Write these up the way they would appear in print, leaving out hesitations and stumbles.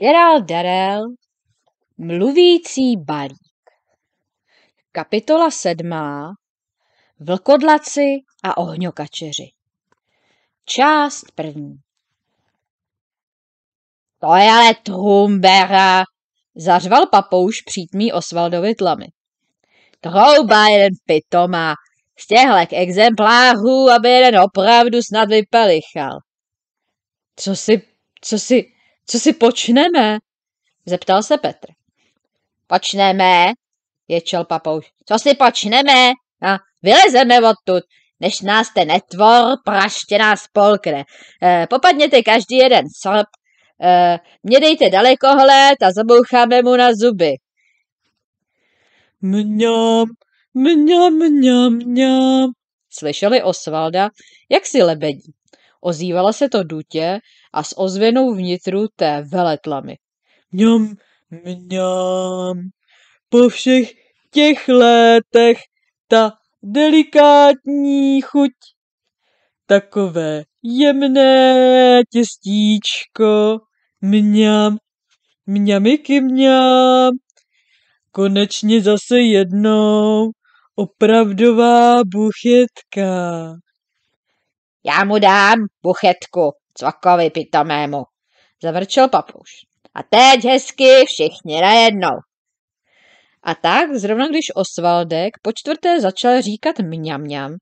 Gerald Darrell, mluvící balík. Kapitola 7. Vlkodlaci a ohňokačeři. Část 1. To je ale trumbera, zařval papouš přítmí Osvaldovi tlamy. Trouba jeden pitomá, z těchhlek exemplářů, aby jeden opravdu snad vypelichal. Co si počneme? Zeptal se Petr. Počneme, ječel papouš. Co si počneme? A vylezeme odtud, než nás ten netvor praště nás polkne. Popadněte každý jeden srp, mě dejte dalekohled a zaboucháme mu na zuby. Mňam, mňam, mňam, mňam, slyšeli Osvalda, jak si lebedí. Ozývalo se to dutě a s ozvěnou vnitru té veletlamy. Mňam, mňam, po všech těch létech ta delikátní chuť, takové jemné těstíčko, mňam, mňamiky mňam, konečně zase jednou opravdová buchetka. Já mu dám buchetku, cvakovi pitomému, zavrčel papouš. A teď hezky všichni najednou. A tak, zrovna když Osvaldek počtvrté začal říkat mňam,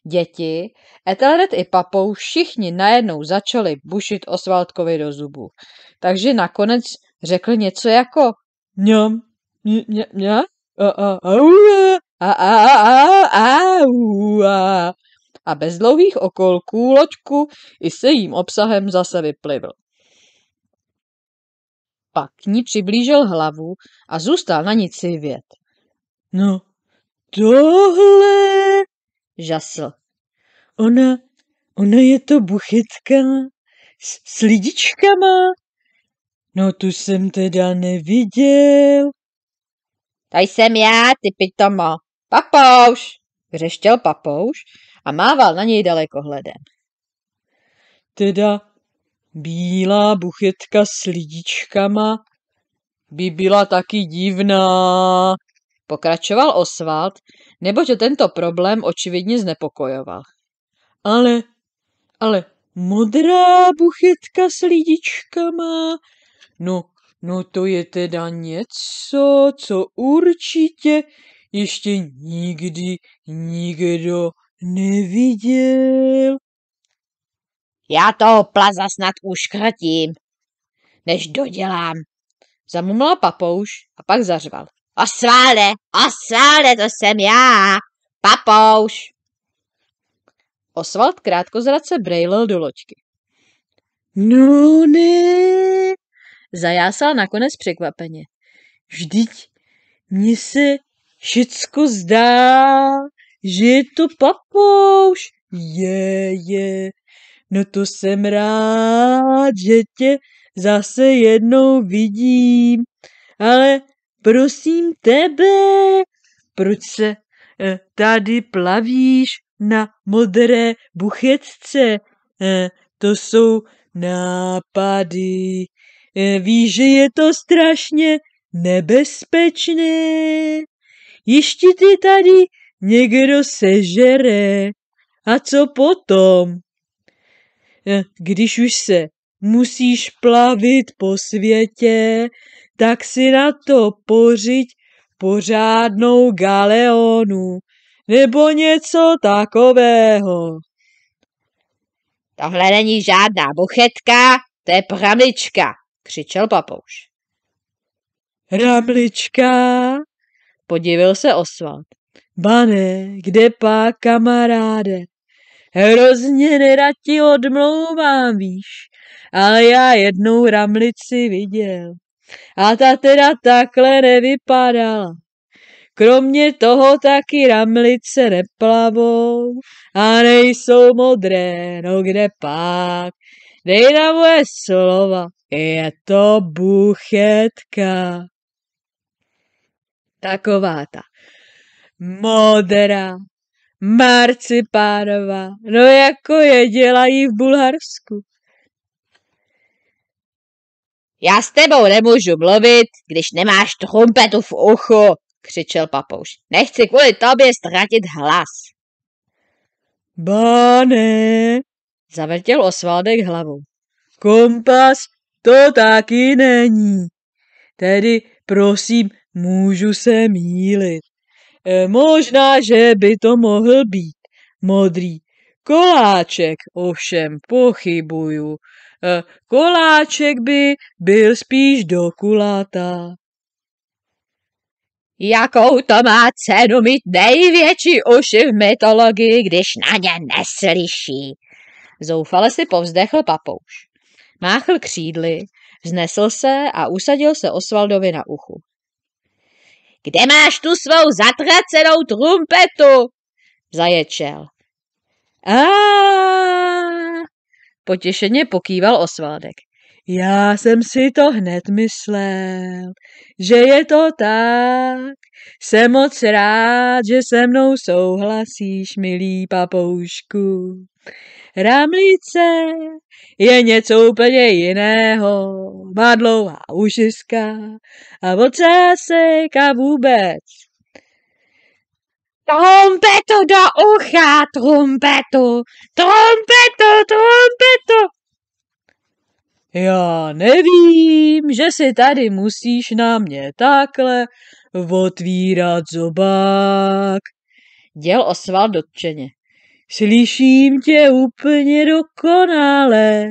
děti, Ethelred i papouš všichni najednou začali bušit Osvaldkovi do zubu. Takže nakonec řekl něco jako mňam, mňam, a bez dlouhých okolků loďku i se jím obsahem zase vyplivl. Pak k ní přiblížil hlavu a zůstal na ní civět. No, tohle, žasl. Ona je to buchetka s lidičkama? No tu jsem teda neviděl. To jsem já, ty pitomo. Papouš, vřeštěl papouš a mával na něj dalekohledem. Teda bílá buchetka s lidičkama by byla taky divná, pokračoval Osvald, neboť tento problém očividně znepokojoval. Ale modrá buchetka s lidičkama, no to je teda něco, co určitě ještě nikdy nikdo neviděl. Já toho plaza snad uškrtím, než dodělám, zamumlal papouš a pak zařval. Osvalde, to jsem já, papouš. Osvald krátkozrace brejlel do loďky. No ne, zajásal nakonec překvapeně. Vždyť mně se všecko zdá, že je to papouš. Je. No to jsem rád, že tě zase jednou vidím. Ale prosím tebe, proč se tady plavíš na modré buchetce? To jsou nápady. Víš, že je to strašně nebezpečné. Ještě ty tady někdo sežere. A co potom? Když už se musíš plavit po světě, tak si na to pořiď pořádnou galeonu nebo něco takového. Tohle není žádná buchetka, to je pramlička, křičel papouš. Ramlička? Podivil se Osvald. Bane, kde pak, kamaráde? Hrozně nerad ti odmlouvám, víš, ale já jednou ramlici viděl. A ta teda takhle nevypadala. Kromě toho taky ramlice neplavou a nejsou modré, no kde pak. Dej na moje slova, je to buchetka. Taková ta modrá, marcipánová, no jako je dělají v Bulharsku. Já s tebou nemůžu mluvit, když nemáš trumpetu v uchu, křičel papouš. Nechci kvůli tobě ztratit hlas. Ba ne, zavrtěl Osvaldek hlavou. Kompas to taky není. Tedy prosím, můžu se mýlit. Možná, že by to mohl být modrý koláček, ovšem pochybuju. Koláček by byl spíš dokulatá. Jakou to má cenu mít největší uši v mytologii, když na ně neslyší? Zoufale si povzdechl papouš. Máchl křídly, vznesl se a usadil se Osvaldovi na uchu. Kde máš tu svou zatracenou trumpetu? Zaječel. Potěšeně pokýval Osvaldek. Já jsem si to hned myslel, že je to tak. Jsem moc rád, že se mnou souhlasíš, milý papoušku. Ramlice je něco úplně jiného, má dlouhá ušiska a ocásek a vůbec. Trumpetu do ucha, trumpetu, trumpetu, trumpetu. Já nevím, že si tady musíš na mě takhle otvírat zobák, děl Osvald dotčeně. Slyším tě úplně dokonale.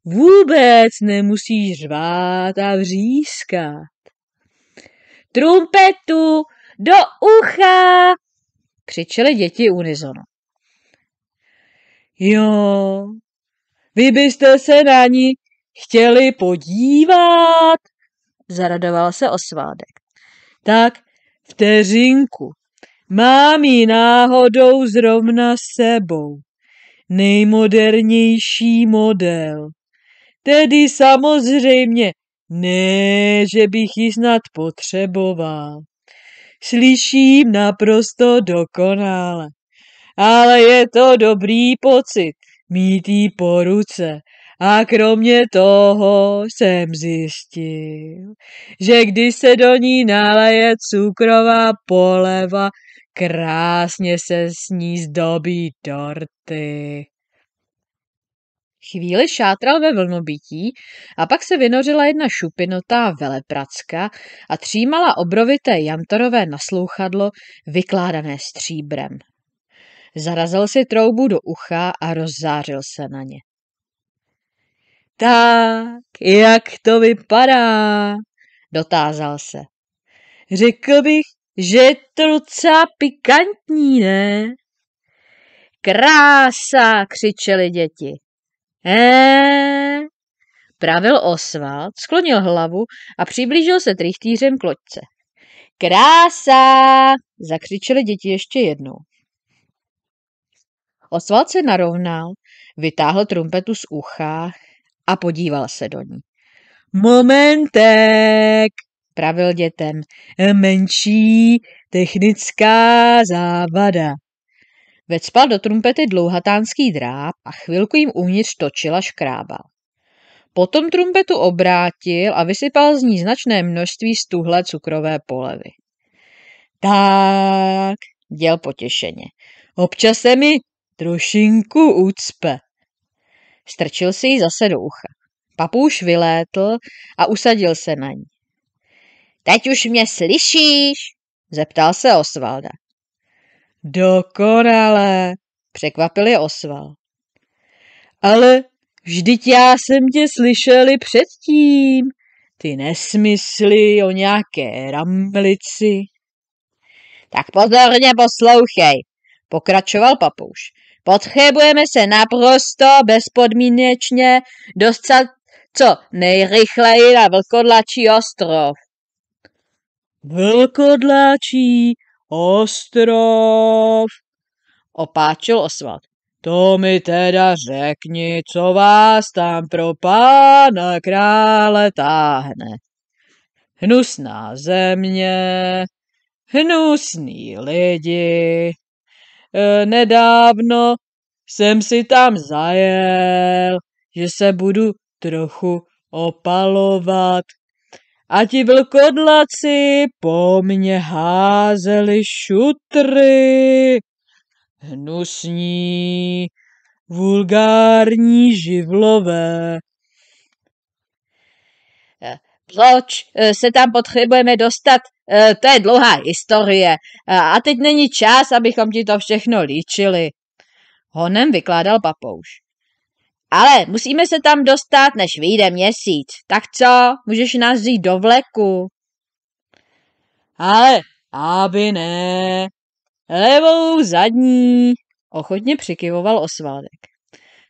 Vůbec nemusíš řvát a vřískat. Trumpetu do ucha, křičeli děti unisono. Jo, vy byste se na ní chtěli podívat, zaradoval se Osvaldek. Tak vteřinku, mám ji náhodou zrovna s sebou. Nejmodernější model. Tedy samozřejmě ne, že bych ji snad potřeboval. Slyším naprosto dokonale. Ale je to dobrý pocit mít jí po ruce. A kromě toho jsem zjistil, že když se do ní naleje cukrová poleva, krásně se s ní zdobí dorty. Chvíli šátral ve vlnobytí a pak se vynořila jedna šupinotá velepracka a třímala obrovité jantorové naslouchadlo vykládané stříbrem. Zarazil si troubu do ucha a rozzářil se na ně. Tak, jak to vypadá? Dotázal se. Řekl bych, že je to docela pikantní, ne? Krása, křičeli děti. Pravil Osvald, sklonil hlavu a přiblížil se trychtýřem k loďce. Krása, zakřičeli děti ještě jednou. Osvald se narovnal, vytáhl trumpetu z ucha a podíval se do ní. Momentek, pravil dětem, menší technická závada. Vecpal do trumpety dlouhatánský dráp a chvilku jim uvnitř točil a škrábal. Potom trumpetu obrátil a vysypal z ní značné množství stuhlé cukrové polevy. Tak, děl potěšeně, občas se mi trošinku ucpe. Strčil si ji zase do ucha. Papouš vylétl a usadil se na ní. Teď už mě slyšíš? Zeptal se Osvalda. Dokonale, překvapil je Osvald. Ale vždyť já jsem tě slyšel i předtím. Ty nesmysly o nějaké ramlici. Tak pozorně poslouchej, pokračoval papouš. Potřebujeme se naprosto bezpodmínečně dostat co nejrychleji na Vlkodlačí ostrov. Vlkodlačí ostrov, opáčil Osvald. To mi teda řekni, co vás tam pro pána krále táhne. Hnusná země, hnusný lidi. Nedávno jsem si tam zajel, že se budu trochu opalovat. A ti vlkodlaci po mně házeli šutry. Hnusní, vulgární živlové. Proč se tam potřebujeme dostat? To je dlouhá historie. A teď není čas, abychom ti to všechno líčili. Honem vykládal papouš. Ale musíme se tam dostat, než vyjde měsíc. Tak co? Můžeš nás vzít do vleku? Ale aby ne. Levou zadní, ochotně přikyvoval Osvaldek.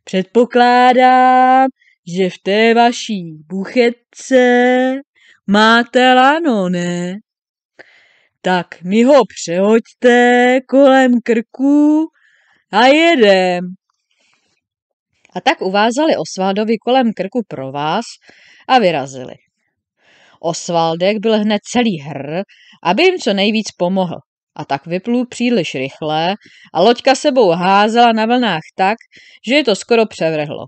Předpokládám, že v té vaší buchetce máte lano, ne? Tak mi ho přehoďte kolem krku a jedem. A tak uvázali Osvaldovi kolem krku provaz a vyrazili. Osvaldek byl hned celý hr, aby jim co nejvíc pomohl. A tak vyplul příliš rychle a loďka sebou házela na vlnách tak, že je to skoro převrhlo.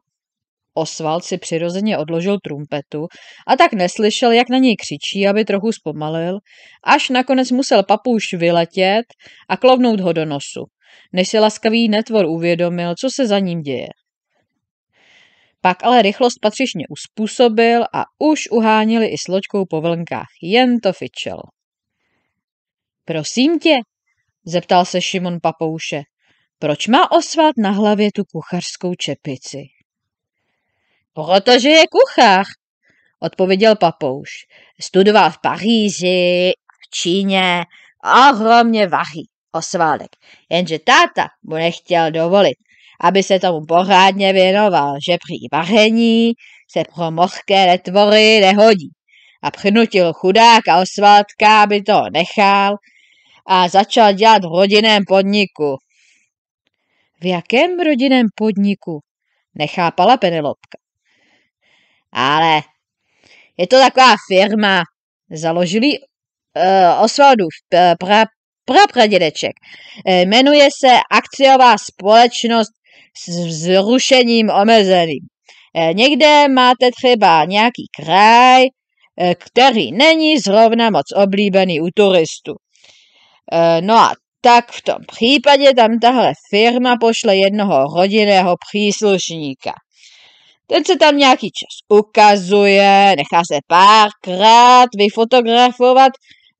Osvald si přirozeně odložil trumpetu a tak neslyšel, jak na něj křičí, aby trochu zpomalil, až nakonec musel papouš vyletět a klovnout ho do nosu, než si laskavý netvor uvědomil, co se za ním děje. Pak ale rychlost patřičně uspůsobil a už uháněli i s loďkou po vlnkách, jen to fičelo. Prosím tě, zeptal se Šimon papouše, proč má Osvald na hlavě tu kuchařskou čepici? Protože je kuchař, odpověděl papouš. Studoval v Paříži, v Číně, ohromně vaří, Osvaldek. Jenže táta mu nechtěl dovolit, aby se tomu pořádně věnoval, že při vaření se pro mořské netvory nehodí. A přinutil chudáka Osvaldka, aby to nechal a začal dělat v rodinném podniku. V jakém rodinném podniku? Nechápala Penelopka. Ale je to taková firma, založili Osvaldův prapradědeček. Jmenuje se Akciová společnost s zrušením omezeným. Někde máte třeba nějaký kraj, který není zrovna moc oblíbený u turistů. No a tak v tom případě tam tahle firma pošle jednoho rodinného příslušníka. Ten se tam nějaký čas ukazuje, nechá se párkrát vyfotografovat,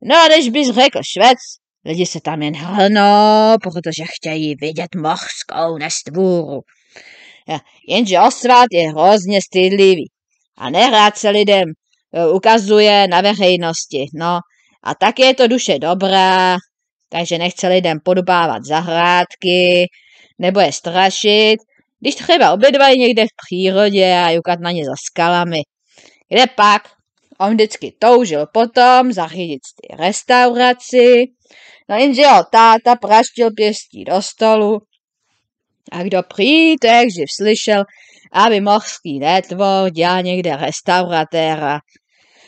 no a než bys řekl Švec, lidi se tam jen hrnou, protože chtějí vidět mořskou nestvůru. Jenže Osvald je hrozně stydlivý a nerád se lidem ukazuje na veřejnosti, no a tak je to duše dobrá, takže nechce lidem podbávat zahrádky nebo je strašit, když třeba obědvají někde v přírodě a jukat na ně za skalami. Kde pak on vždycky toužil potom zařídit ty restauraci, no jenže ho táta praštil pěstí do stolu a kdo prý to jak živ slyšel, aby mořský netvor dělal někde restauratéra.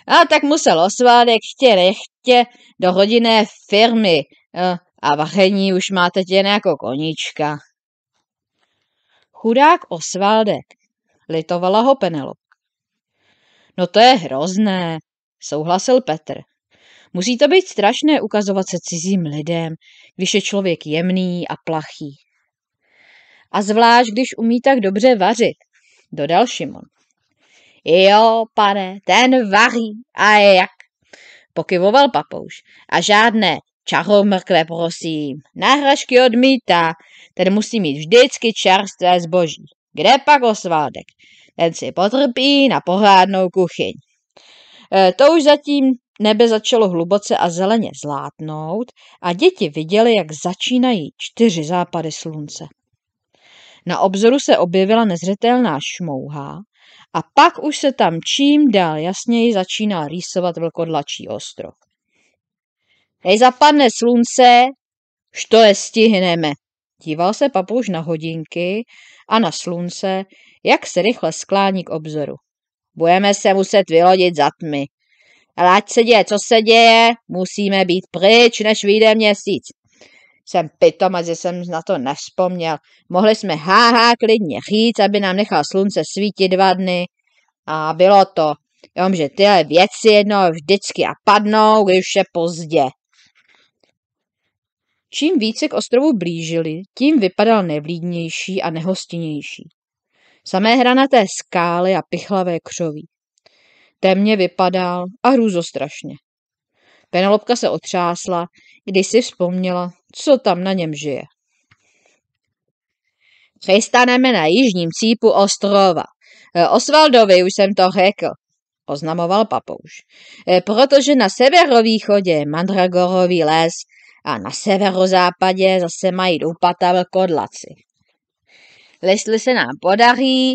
A tak musel Osvaldek chtě nechtě do rodinné firmy a vaření už máte jen jako koníčka. Chudák Osvaldek, litovala ho Penelopka. No to je hrozné, souhlasil Petr. Musí to být strašné ukazovat se cizím lidem, když je člověk jemný a plachý. A zvlášť, když umí tak dobře vařit, dodal Šimon. Jo, pane, ten vaří a jak, pokyvoval papouš. A žádné čaromrkve, prosím, náhražky odmítá, ten musí mít vždycky čerstvé zboží. Kde pak Osvaldek? Ten si potrpí na pořádnou kuchyň. To už zatím nebe začalo hluboce a zeleně zlátnout a děti viděly, jak začínají 4 západy slunce. Na obzoru se objevila nezřetelná šmouha a pak už se tam čím dál jasněji začínal rýsovat vlkodlačí ostrov. Než zapadne slunce, što je stihneme. Díval se papouš na hodinky a na slunce, jak se rychle sklání k obzoru. Budeme se muset vylodit za tmy. Ale ať se děje, co se děje, musíme být pryč, než vyjde měsíc. Jsem pitoma, že jsem na to nevzpomněl. Mohli jsme klidně říct, aby nám nechal slunce svítit 2 dny. A bylo to, jenomže tyhle věci jednou vždycky a padnou, když už je pozdě. Čím více k ostrovu blížili, tím vypadal nevlídnější a nehostinnější. Samé hranaté skály a pichlavé křoví. Temně vypadal a hrůzostrašně. Penelopka se otřásla, když si vzpomněla, co tam na něm žije. Přistaneme na jižním cípu ostrova. Osvaldovi už jsem to řekl, oznamoval papouš. Protože na severovýchodě je Mandragorový les a na severozápadě zase mají doupata vlkodlaci. Jestli se nám podaří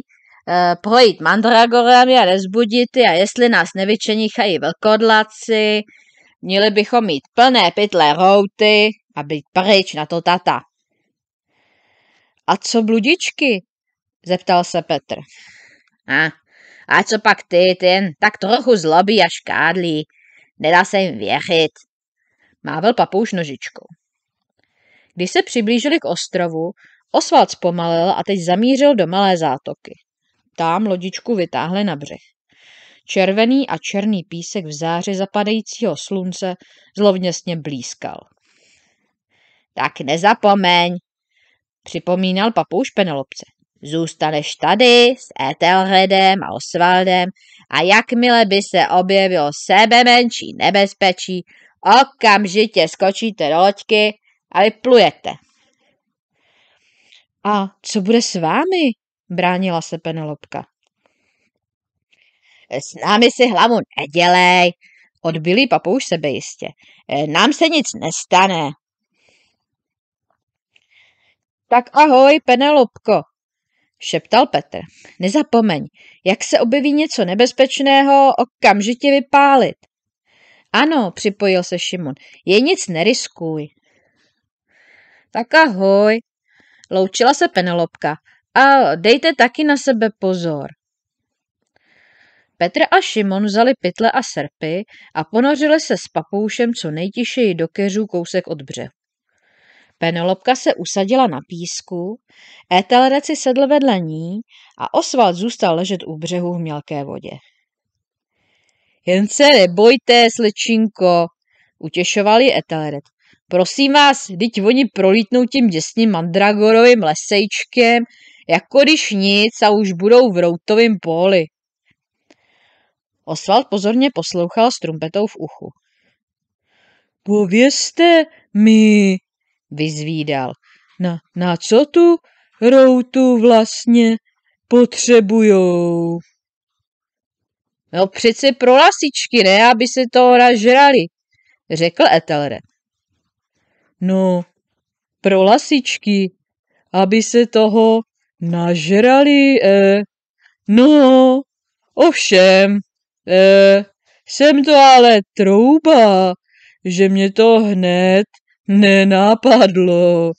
projít Mandragorami a nezbudit a jestli nás nevyčenichají vlkodlaci, měli bychom mít plné pytle routy a být pryč na to tata. A co bludičky? Zeptal se Petr. A co pak ty jen tak trochu zlobí a škádlí. Nedá se jim věřit. Mával papouš nožičkou. Když se přiblížili k ostrovu, Osvald zpomalil a teď zamířil do malé zátoky. Tam lodičku vytáhli na břeh. Červený a černý písek v záři zapadajícího slunce zlovněsně blízkal. Tak nezapomeň, připomínal papouš Penelopce. Zůstaneš tady s Ethelredem a Osvaldem a jakmile by se objevilo sebe menší nebezpečí, okamžitě skočíte do loďky a vyplujete. A co bude s vámi? Bránila se Penelopka. S námi si hlavu nedělej, odbylý papouš sebejistě. Nám se nic nestane. Tak ahoj, Penelopko, šeptal Petr. Nezapomeň, jak se objeví něco nebezpečného, okamžitě vypálit. Ano, připojil se Šimon, jen nic neriskuj. Tak ahoj, loučila se Penelopka. A dejte taky na sebe pozor. Petr a Šimon vzali pytle a srpy a ponořili se s papoušem co nejtišeji do keřů kousek od břehu. Penelopka se usadila na písku, Ethelred si sedl vedle ní a Osvald zůstal ležet u břehu v mělké vodě. Jen se nebojte, slečinko, utěšoval ji Ethelred. Prosím vás, vždyť oni prolítnou tím děsným mandragorovým lesejčkem, jako když nic a už budou v routovém póli. Osvald pozorně poslouchal s trumpetou v uchu. Povězte mi, vyzvídal, na co tu routu vlastně potřebujou? No přeci pro lasičky, ne, aby se toho nažrali, řekl Ethelred. No, pro lasičky, aby se toho nažrali, no, ovšem, jsem to ale trouba, že mě to hned nenapadlo.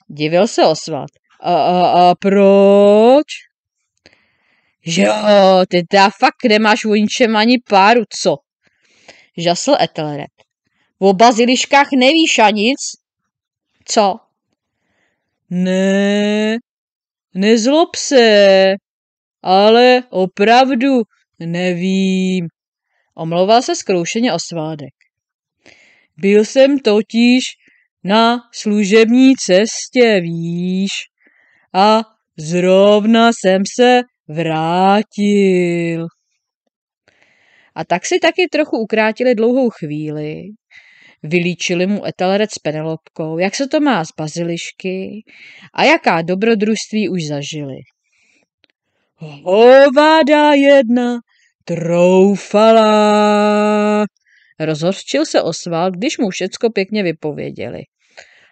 Divil se Osvald. A proč? Že jo, ty teda fakt nemáš o ničem ani páru, co? Žasl Ethelred. O baziliškách nevíš a nic? Co? Ne, nezlob se, ale opravdu nevím. Omlouval se zkroušeně Osvádek. Byl jsem totiž na služební cestě, víš, a zrovna jsem se vrátil. A tak si taky trochu ukrátili dlouhou chvíli. Vylíčili mu Ethelred s Penelopkou, jak se to má z bazilišky a jaká dobrodružství už zažili. Hovada jedna troufala, rozhořčil se Osvald, když mu všecko pěkně vypověděli.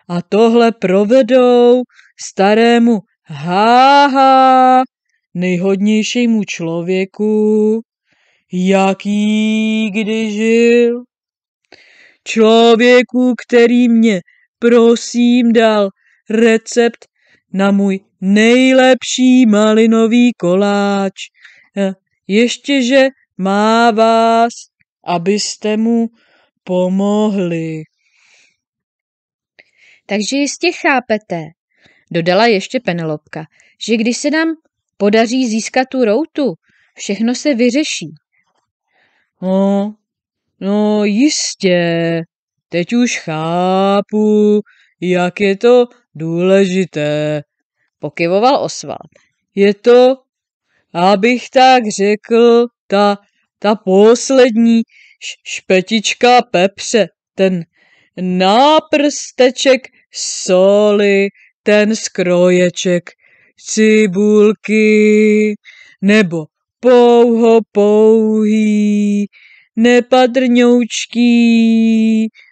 A tohle provedou starému háha, nejhodnějšímu člověku, jaký kdy žil. Člověku, který mě, prosím, dal recept na můj nejlepší malinový koláč. Ještěže má vás, abyste mu pomohli. Takže jistě chápete, dodala ještě Penelopka, že když se nám podaří získat tu routu, Všechno se vyřeší. No jistě, teď už chápu, jak je to důležité, pokyvoval Osvald. Je to, abych tak řekl, ta poslední špetička pepře, ten náprsteček soli, ten skroječek cibulky, nebo pouhý, nepatrňoučký,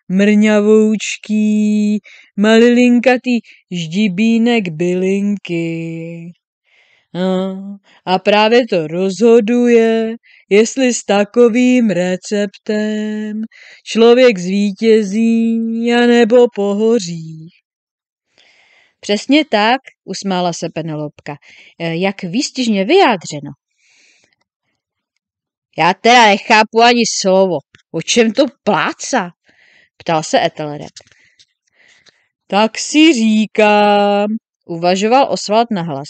mrňavoučký, malilinkatý ždibínek bylinky. A právě to rozhoduje, jestli s takovým receptem člověk zvítězí, anebo pohoří. Přesně tak, usmála se Penelopka. Jak výstižně vyjádřeno. Já teda nechápu ani slovo. O čem to pláca? Ptal se Ethelred. Tak si říkám, uvažoval Osvald nahlas,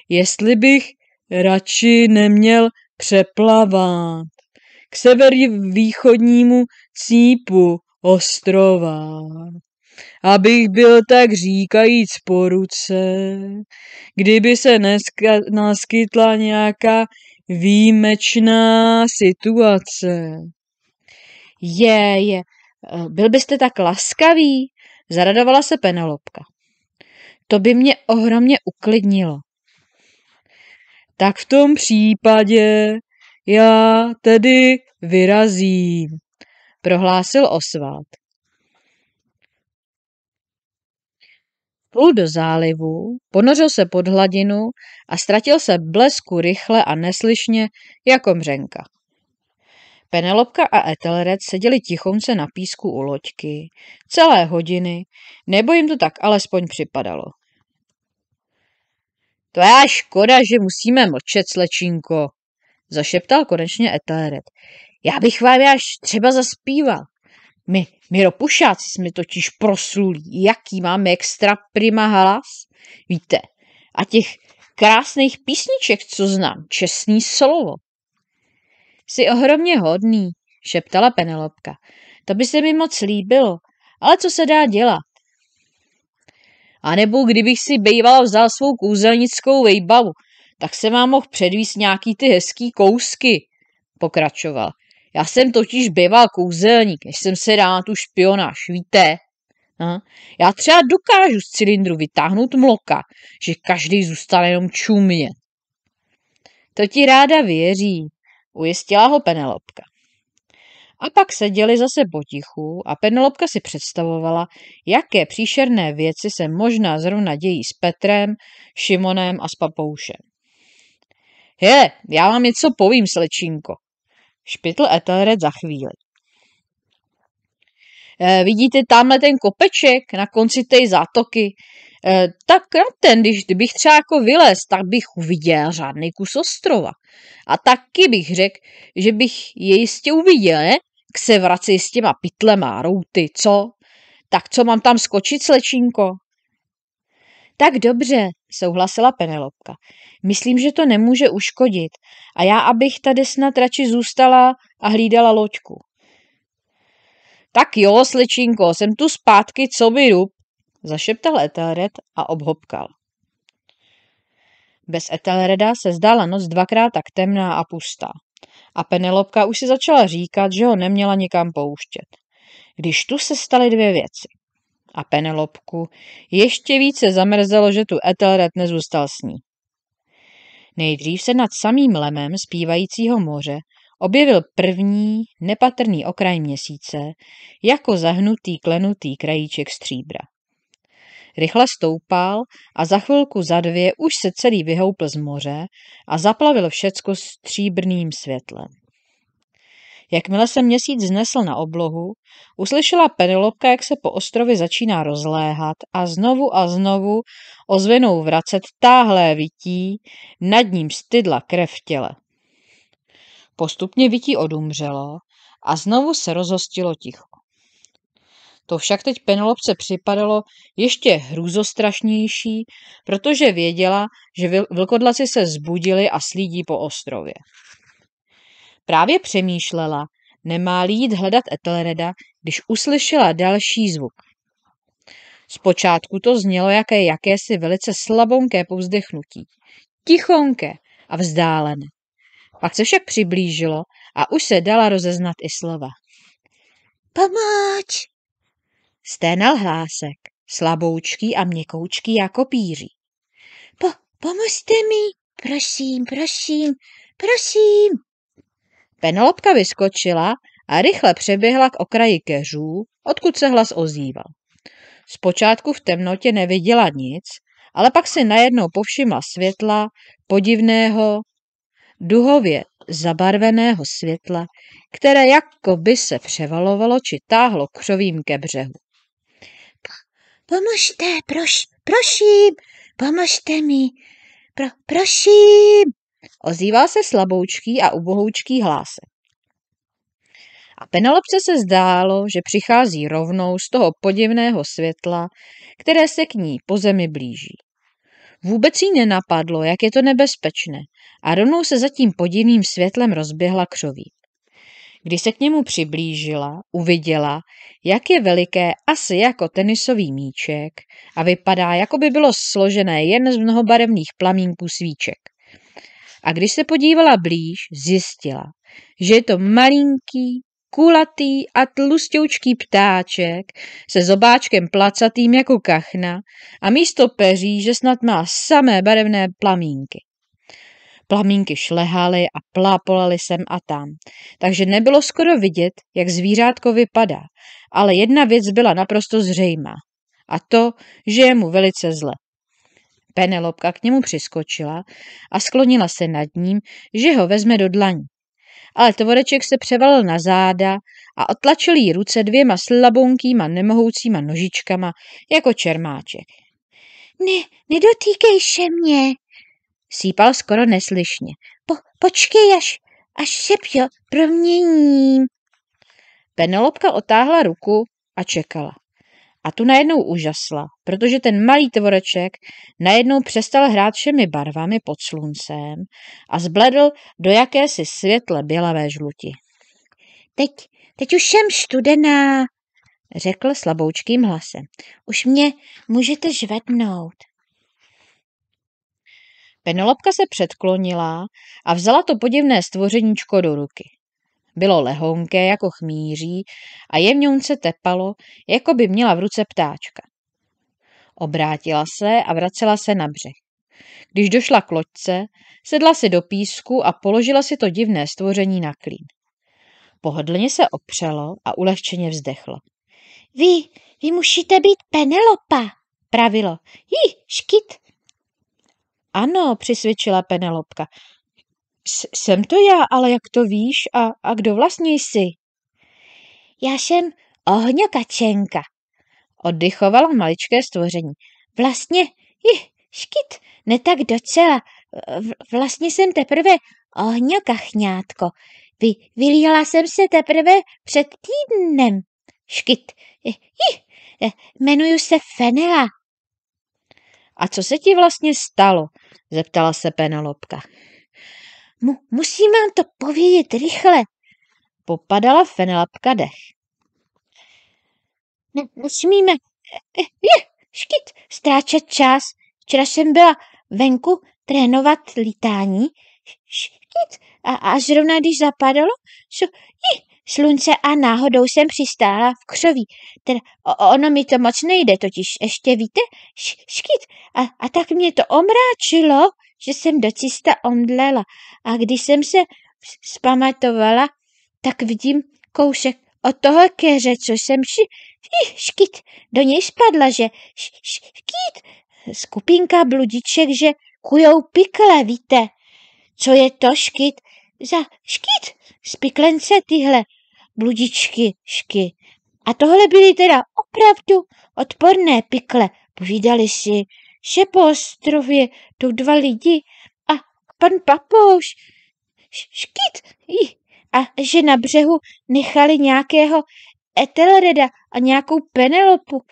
jestli bych radši neměl přeplavat k severovýchodnímu cípu ostrova, abych byl tak říkajíc po ruce, kdyby se naskytla nějaká výjimečná situace. Byl byste tak laskavý, zaradovala se Penelopka. To by mě ohromně uklidnilo. Tak v tom případě já tedy vyrazím, prohlásil Osvald. Plul do zálivu, ponořil se pod hladinu a ztratil se v blesku rychle a neslyšně jako mřenka. Penelopka a Ethelred seděli tichonce na písku u loďky celé hodiny, nebo jim to tak alespoň připadalo. To je škoda, že musíme mlčet, slečinko, zašeptal konečně Ethelred. Já bych vám až třeba zaspíval. My ropušáci jsme totiž proslulí, jaký máme extra prima hlas. Víte, a těch krásných písniček, co znám, čestný slovo. Jsi ohromně hodný, šeptala Penelopka. To by se mi moc líbilo, ale co se dá dělat? A nebo kdybych si bejvala vzal svou kouzelnickou vejbavu, tak se vám mohl předvíst nějaký ty hezký kousky, pokračoval. Já jsem totiž býval kouzelník, než jsem se dal na tu špionáž, víte? Já třeba dokážu z cylindru vytáhnout mloka, že každý zůstane jenom čumět. To ti ráda věří, ujistila ho Penelopka. A pak seděli zase potichu a Penelopka si představovala, jaké příšerné věci se možná zrovna dějí s Petrem, Šimonem a s Papoušem. Já vám něco povím, slečinko, špitl Ethelred za chvíli. Vidíte tamhle ten kopeček na konci té zátoky? Tak na ten, kdybych třeba jako vylez, tak bych uviděl řádný kus ostrova. A taky bych řekl, že bych je jistě uviděl, ne? K se vrací s těma pytlema, routy, co? Tak co mám tam skočit, slečinko? Tak dobře, souhlasila Penelopka. Myslím, že to nemůže uškodit a já, abych tady snad radši zůstala a hlídala loďku. Tak jo, slečinko, jsem tu zpátky, co by rub, zašeptal Ethelred a obhopkal. Bez Ethelreda se zdála noc dvakrát tak temná a pustá. A Penelopka už si začala říkat, že ho neměla nikam pouštět. Když tu se staly dvě věci. A Penelopku ještě více zamrzelo, že tu Ethelred nezůstal s ní. Nejdřív se nad samým lemem zpívajícího moře objevil první nepatrný okraj měsíce, jako zahnutý klenutý krajíček stříbra. Rychle stoupal a za chvilku za dvě už se celý vyhoupl z moře a zaplavil všecko stříbrným světlem. Jakmile se měsíc znesl na oblohu, uslyšela Penelopka, jak se po ostrově začíná rozléhat a znovu ozvenou vracet táhlé vytí, nad ním stydla krev v těle. Postupně vytí odumřelo a znovu se rozhostilo ticho. To však teď Penelopce připadalo ještě hrůzostrašnější, protože věděla, že vlkodlaci se zbudili a slídí po ostrově. Právě přemýšlela, nemá-li jít hledat Ethelreda, když uslyšela další zvuk. Zpočátku to znělo jakési velice slabonké povzdechnutí, tichonké a vzdálené. Pak se však přiblížilo a už se dala rozeznat i slova. Pomoc! Sténal hlásek, slaboučký a měkoučký jako píří. Pomozte mi, prosím, prosím, prosím. Penelopka vyskočila a rychle přeběhla k okraji keřů, odkud se hlas ozýval. Zpočátku v temnotě neviděla nic, ale pak si najednou povšimla světla, podivného, duhově zabarveného světla, které jakoby se převalovalo či táhlo křovím ke břehu. Pomožte, prosím, pomozte mi, prosím, ozýval se slaboučký a ubohoučký hlásek. A Penelopce se zdálo, že přichází rovnou z toho podivného světla, které se k ní po zemi blíží. Vůbec jí nenapadlo, jak je to nebezpečné, a rovnou se za tím podivným světlem rozběhla křoví. Když se k němu přiblížila, uviděla, jak je veliké asi jako tenisový míček a vypadá, jako by bylo složené jen z mnohobarevných plamínků svíček. A když se podívala blíž, zjistila, že je to malinký, kulatý a tlustěučký ptáček se zobáčkem placatým jako kachna a místo peří, že snad má samé barevné plamínky. Plamínky šlehaly a plápolaly sem a tam, takže nebylo skoro vidět, jak zvířátko vypadá, ale jedna věc byla naprosto zřejmá, a to, že je mu velice zle. Penelopka k němu přiskočila a sklonila se nad ním, že ho vezme do dlaní. Ale tvoreček se převalil na záda a otlačil jí ruce dvěma slabonkýma nemohoucíma nožičkama jako čermáček. Nedotýkej se mě, sípal skoro neslyšně. Počkej, až se proměním. Penelopka otáhla ruku a čekala. A tu najednou úžasla, protože ten malý tvoreček najednou přestal hrát všemi barvami pod sluncem a zbledl do jakési světle bělavé žluti. Teď už jsem studená, řekl slaboučkým hlasem. Už mě můžete žvednout. Penelopka se předklonila a vzala to podivné stvořeníčko do ruky. Bylo lehonké jako chmýří a jemňounce tepalo, jako by měla v ruce ptáčka. Obrátila se a vracela se na břeh. Když došla k loďce, sedla si do písku a položila si to divné stvoření na klín. Pohodlně se opřelo a ulehčeně vzdechlo. Vy musíte být Penelopa, pravilo. Škyt. Ano, přisvědčila Penelopka. Jsem to já, ale jak to víš a kdo vlastně jsi? Já jsem Ohňokačenka, oddychovalo maličké stvoření. Vlastně, škyt, ne tak docela. Vlastně jsem teprve ohňokachňátko. Vylíhala jsem se teprve před týdnem. Škyt, jmenuju se Fenela. A co se ti vlastně stalo? Zeptala se Penelopka. Musím vám to povědět rychle, popadala Fenelopka dech. Nesmíme, škyt, ztrácet čas. Včera jsem byla venku trénovat lítání, škyt, a zrovna když zapadalo, slunce a náhodou jsem přistála v křoví. Teda ono mi to moc nejde, totiž ještě víte, škyt, a tak mě to omráčilo, že jsem docista omdlela. A když jsem se zpamatovala, tak vidím kousek od toho keře, co jsem škyt, do něj spadla, že škyt, skupinka bludiček, že kujou pikle, víte. Co je to škyt? Za škyt, z piklence tyhle bludičky, šky. A tohle byly teda opravdu odporné pikle. Povídali si, že po ostrově jdou dva lidi a pan papouš, škyt, a že na břehu nechali nějakého Ethelreda a nějakou Penelopu.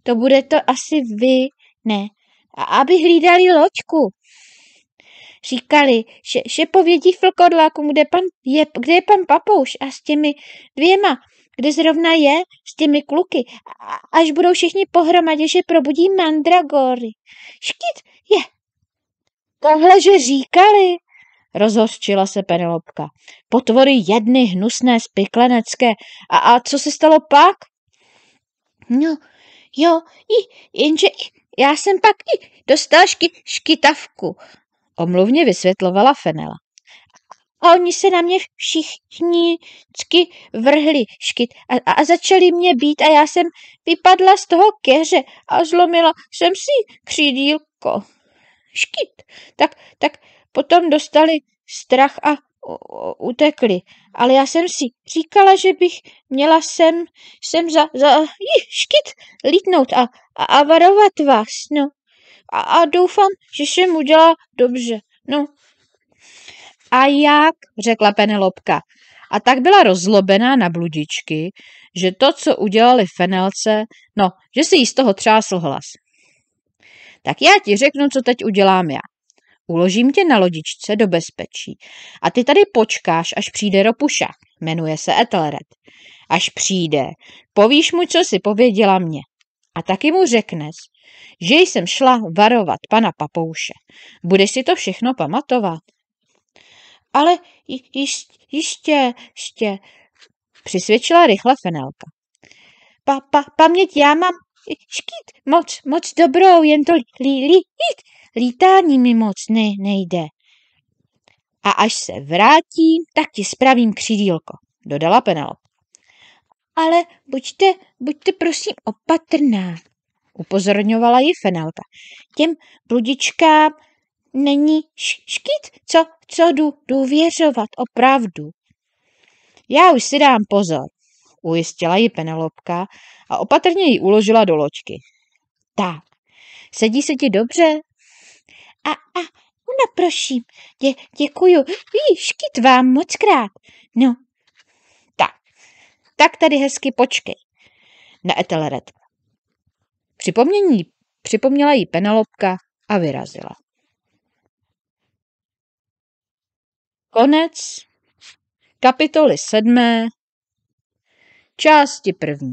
To bude to asi vy, ne? A aby hlídali loďku. říkali, že povědí vlkodlákům, kde je pan Papouš a s těmi dvěma, kde zrovna je, s těmi kluky. Až budou všichni pohromadě, že probudí mandragory. Škyt je. Tohle, že říkali, rozhořčila se Penelopka. Potvory jedny, hnusné, spiklenecké. A co se stalo pak? No, jo, jenže já jsem pak dostala škytavku, omluvně vysvětlovala Fenela. A oni se na mě všichni vrhli škyt a začali mě bít a já jsem vypadla z toho keře a zlomila jsem si křídílko. Škyt. Tak potom dostali strach a utekli. Ale já jsem si říkala, že bych měla sem škyt lítnout a varovat vás. No. A doufám, že jsem udělala dobře. No. A jak? Řekla Penelopka. A tak byla rozlobená na bludičky, že to, co udělali Fenelce, no, že si jí z toho třásl hlas. Tak já ti řeknu, co teď udělám já. Uložím tě na lodičce do bezpečí a ty tady počkáš, až přijde Ropuša, jmenuje se Ethelred. Až přijde, povíš mu, co si pověděla mě. A taky mu řekneš, že jsem šla varovat pana Papouše. Budeš si to všechno pamatovat? Ale jistě, přisvědčila rychle Fenelka. Paměť já mám škyt moc dobrou, jen to lítání mi moc nejde. A až se vrátím, tak ti spravím křídílko, dodala Penelopka. Ale buďte prosím opatrná, upozorňovala ji Fenelka. Těm bludičkám není škyt, co jdu důvěřovat opravdu. Já už si dám pozor, ujistila ji Penelopka a opatrně ji uložila do loďky. Tak, sedí se ti dobře? No prosím, děkuju, škyt vám mockrát. No, tak tady hezky počkej na Ethelred. Připomněla jí Penelopka a vyrazila. Konec kapitoly 7. části 1.